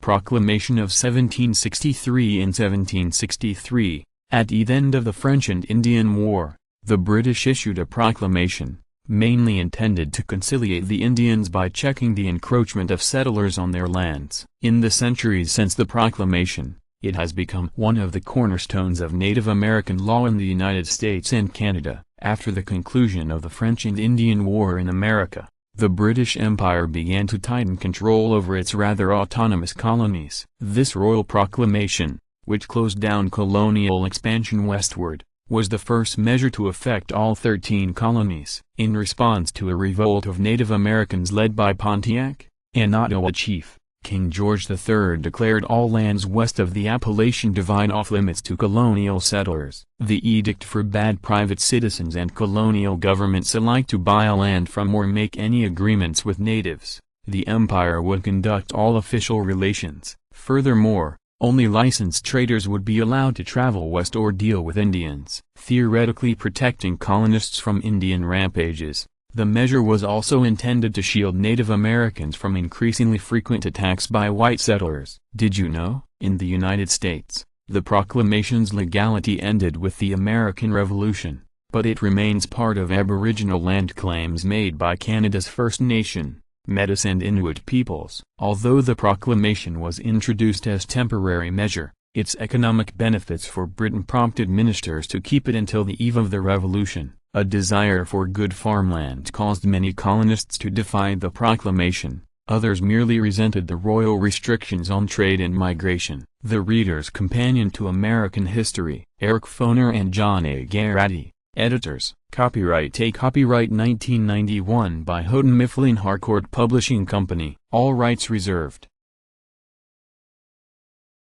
Proclamation of 1763. In 1763, at the end of the French and Indian War, the British issued a proclamation, mainly intended to conciliate the Indians by checking the encroachment of settlers on their lands. In the centuries since the proclamation, it has become one of the cornerstones of Native American law in the United States and Canada. After the conclusion of the French and Indian War in America, the British Empire began to tighten control over its rather autonomous colonies. This royal proclamation, which closed down colonial expansion westward, was the first measure to affect all 13 colonies. In response to a revolt of Native Americans led by Pontiac, an Ottawa chief, King George III declared all lands west of the Appalachian Divide off-limits to colonial settlers. The edict forbade private citizens and colonial governments alike to buy land from or make any agreements with natives. The empire would conduct all official relations. Furthermore, only licensed traders would be allowed to travel west or deal with Indians, theoretically protecting colonists from Indian rampages. The measure was also intended to shield Native Americans from increasingly frequent attacks by white settlers. Did you know? In the United States, the proclamation's legality ended with the American Revolution, but it remains part of Aboriginal land claims made by Canada's First Nation, Métis and Inuit peoples. Although the proclamation was introduced as temporary measure, its economic benefits for Britain prompted ministers to keep it until the eve of the Revolution. A desire for good farmland caused many colonists to defy the proclamation. Others merely resented the royal restrictions on trade and migration. The Reader's Companion to American History. Eric Foner and John A. Garrity, editors. Copyright 1991 by Houghton Mifflin Harcourt Publishing Company. All rights reserved.